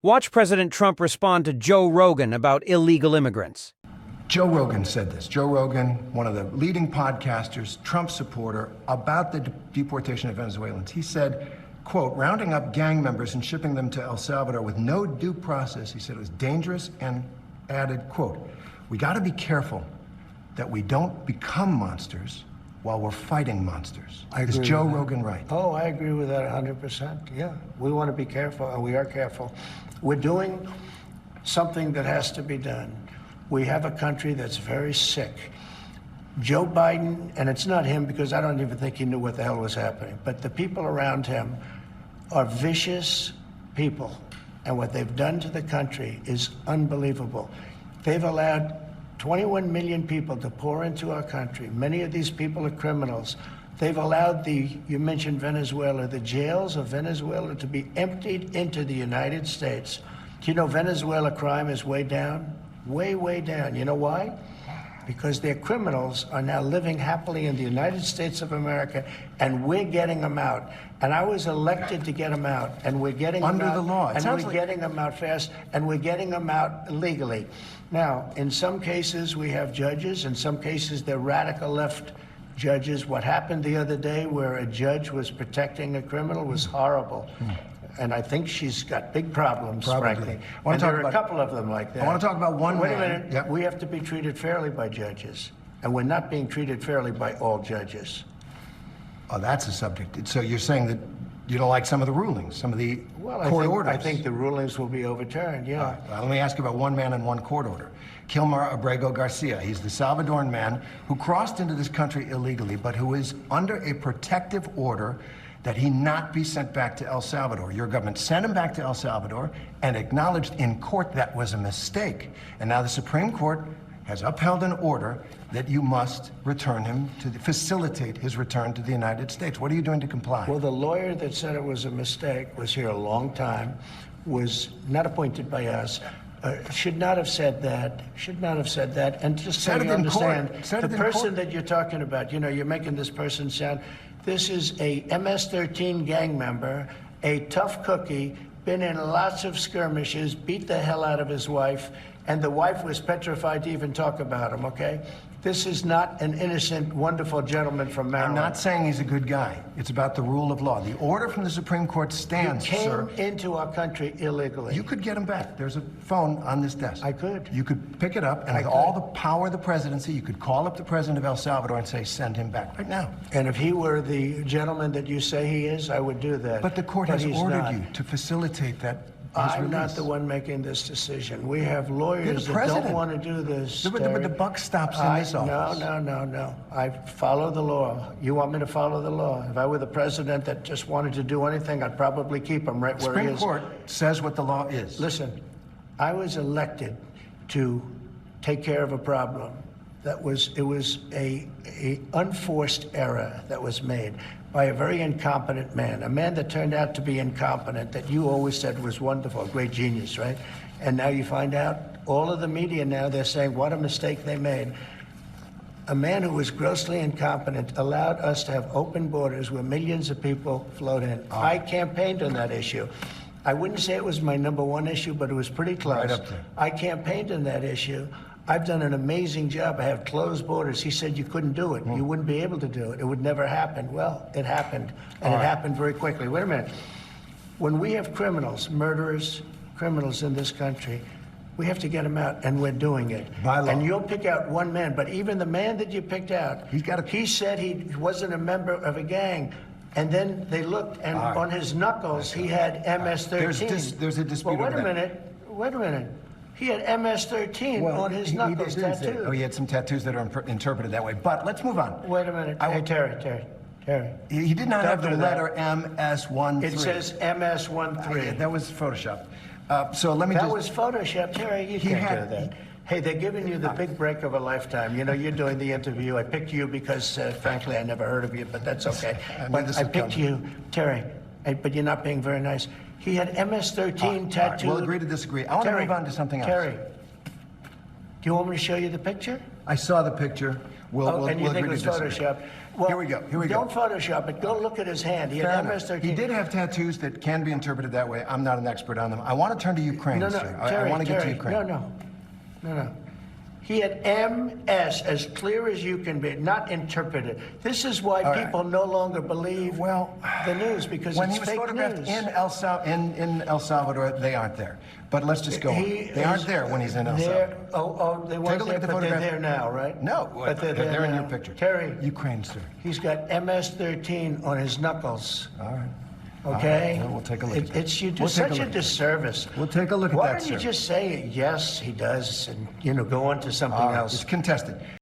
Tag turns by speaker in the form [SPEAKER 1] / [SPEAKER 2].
[SPEAKER 1] Watch President Trump respond to Joe Rogan about illegal immigrants.
[SPEAKER 2] Joe Rogan said this. Joe Rogan, one of the leading podcasters, Trump supporter, about the deportation of Venezuelans. He said, quote, rounding up gang members and shipping them to El Salvador with no due process, he said it was dangerous, and added, quote, we got to be careful that we don't become monsters while we're fighting monsters. Is Joe Rogan right?
[SPEAKER 3] Oh, I agree with that 100%. Yeah, we want to be careful, and we are careful. We're doing something that has to be done. We have a country that's very sick. Joe Biden, and it's not him because I don't even think he knew what the hell was happening, but the people around him are vicious people, and what they've done to the country is unbelievable. They've allowed 21 million people to pour into our country. Many of these people are criminals. They've allowed you mentioned Venezuela, the jails of Venezuela to be emptied into the United States. Do you know Venezuela crime is way down? Way, way down. You know why? Because their criminals are now living happily in the United States of America, and we're getting them out. And I was elected to get them out, and we're getting them out.
[SPEAKER 2] Under the law.
[SPEAKER 3] And we're getting them out fast, and we're getting them out legally. Now, in some cases, we have judges. In some cases, they're radical left judges. What happened the other day where a judge was protecting a criminal was horrible. And I think she's got big problems, frankly. And there are a couple of them like that.
[SPEAKER 2] I want to talk about one
[SPEAKER 3] Wait
[SPEAKER 2] man.
[SPEAKER 3] a minute.
[SPEAKER 2] Yep.
[SPEAKER 3] We have to be treated fairly by judges. And we're not being treated fairly by all judges.
[SPEAKER 2] Oh, that's a subject. So you're saying that you don't like some of the rulings, some of the court orders?
[SPEAKER 3] I think the rulings will be overturned, yeah.
[SPEAKER 2] All right. Well, let me ask you about one man and one court order. Kilmar Abrego Garcia. He's the Salvadoran man who crossed into this country illegally, but who is under a protective order that he not be sent back to El Salvador. Your government sent him back to El Salvador and acknowledged in court that was a mistake. And now the Supreme Court has upheld an order that you must return him to facilitate his return to the United States. What are you doing to comply?
[SPEAKER 3] Well, the lawyer that said it was a mistake was here a long time, was not appointed by us, should not have said that, and just so you understand, the person that you're talking about, you know, you're making this person sound, this is a MS-13 gang member, a tough cookie, been in lots of skirmishes, beat the hell out of his wife, and the wife was petrified to even talk about him, okay? This is not an innocent, wonderful gentleman from Maryland.
[SPEAKER 2] I'm not saying he's a good guy. It's about the rule of law. The order from the Supreme Court stands, sir.
[SPEAKER 3] He came into our country illegally.
[SPEAKER 2] You could get him back. There's a phone on this desk.
[SPEAKER 3] I could.
[SPEAKER 2] You could pick it up, and with all the power of the presidency, you could call up the president of El Salvador and say, send him back right now.
[SPEAKER 3] And if he were the gentleman that you say he is, I would do that.
[SPEAKER 2] But the court has ordered you to facilitate that.
[SPEAKER 3] I'm not the one making this decision. We have lawyers that don't want to do this.
[SPEAKER 2] But the buck stops in this office.
[SPEAKER 3] No. I follow the law. You want me to follow the law? If I were the president that just wanted to do anything, I'd probably keep him right where he is.
[SPEAKER 2] Supreme Court says what the law is.
[SPEAKER 3] Listen, I was elected to take care of a problem. It was a unforced error that was made by a very incompetent man, a man that turned out to be incompetent, that you always said was wonderful, a great genius, right? And now you find out, all of the media now, they're saying what a mistake they made. A man who was grossly incompetent allowed us to have open borders where millions of people flowed in. I campaigned on that issue. I wouldn't say it was my #1 issue, but it was pretty close.
[SPEAKER 2] Right up there.
[SPEAKER 3] I campaigned on that issue. I've done an amazing job. I have closed borders. He said you couldn't do it. You wouldn't be able to do it. It would never happen. Well, it happened, and it happened very quickly. Wait a minute. When we have criminals, murderers, criminals in this country, we have to get them out, and we're doing it.
[SPEAKER 2] By law.
[SPEAKER 3] And you'll pick out one man, but even the man that you picked out, he said he wasn't a member of a gang. And then they looked, and on his knuckles, he had MS-13.
[SPEAKER 2] There's a dispute over that.
[SPEAKER 3] Wait a minute. He had MS-13 on his knuckles tattooed.
[SPEAKER 2] Oh, he had some tattoos that are interpreted that way. But let's move on.
[SPEAKER 3] Wait a minute. Hey, Terry.
[SPEAKER 2] He did not have the letter MS-13.
[SPEAKER 3] It says MS-13.
[SPEAKER 2] That was Photoshop. So let me
[SPEAKER 3] That was Photoshop. Terry, you can't do that. Hey, they're giving you the big break of a lifetime. You know, you're doing the interview. I picked you because, frankly, I never heard of you, but that's okay. But I picked you, Terry, but you're not being very nice. He had MS-13 tattooed.
[SPEAKER 2] We'll agree to disagree. I want to move on to something else.
[SPEAKER 3] Terry, do you want me to show you the picture?
[SPEAKER 2] I saw the picture. We'll
[SPEAKER 3] and you think it
[SPEAKER 2] agree
[SPEAKER 3] was
[SPEAKER 2] to disagree.
[SPEAKER 3] Photoshop? Well,
[SPEAKER 2] Here we go.
[SPEAKER 3] Don't Photoshop it. Go look at his hand. He
[SPEAKER 2] Fair
[SPEAKER 3] had
[SPEAKER 2] enough.
[SPEAKER 3] MS-13.
[SPEAKER 2] He did have tattoos that can be interpreted that way. I'm not an expert on them. I want to turn to Ukraine,
[SPEAKER 3] No,
[SPEAKER 2] sir.
[SPEAKER 3] Terry,
[SPEAKER 2] I want to get to
[SPEAKER 3] Terry,
[SPEAKER 2] Ukraine.
[SPEAKER 3] No. He had MS, as clear as you can be, not interpreted. This is why
[SPEAKER 2] All right.
[SPEAKER 3] people no longer believe the news, because
[SPEAKER 2] when
[SPEAKER 3] it's
[SPEAKER 2] he was
[SPEAKER 3] fake
[SPEAKER 2] photographed
[SPEAKER 3] news.
[SPEAKER 2] in El Salvador, they aren't there. But let's just go on. They aren't there when he's in El Salvador.
[SPEAKER 3] They
[SPEAKER 2] Take
[SPEAKER 3] weren't
[SPEAKER 2] a look
[SPEAKER 3] there,
[SPEAKER 2] at the
[SPEAKER 3] but
[SPEAKER 2] photograph.
[SPEAKER 3] they're there now, right?
[SPEAKER 2] No,
[SPEAKER 3] but
[SPEAKER 2] they're in
[SPEAKER 3] now.
[SPEAKER 2] your picture.
[SPEAKER 3] Terry,
[SPEAKER 2] Ukraine, sir.
[SPEAKER 3] he's got MS-13 on his knuckles.
[SPEAKER 2] All right.
[SPEAKER 3] Okay?
[SPEAKER 2] All right. Well, we'll take a look at that.
[SPEAKER 3] You do
[SPEAKER 2] We'll take a
[SPEAKER 3] such a
[SPEAKER 2] look at that.
[SPEAKER 3] disservice.
[SPEAKER 2] We'll take a look at
[SPEAKER 3] Why
[SPEAKER 2] that,
[SPEAKER 3] don't you
[SPEAKER 2] sir.
[SPEAKER 3] just say, yes, he does, and, go on to something
[SPEAKER 2] All right.
[SPEAKER 3] else?
[SPEAKER 2] It's contested.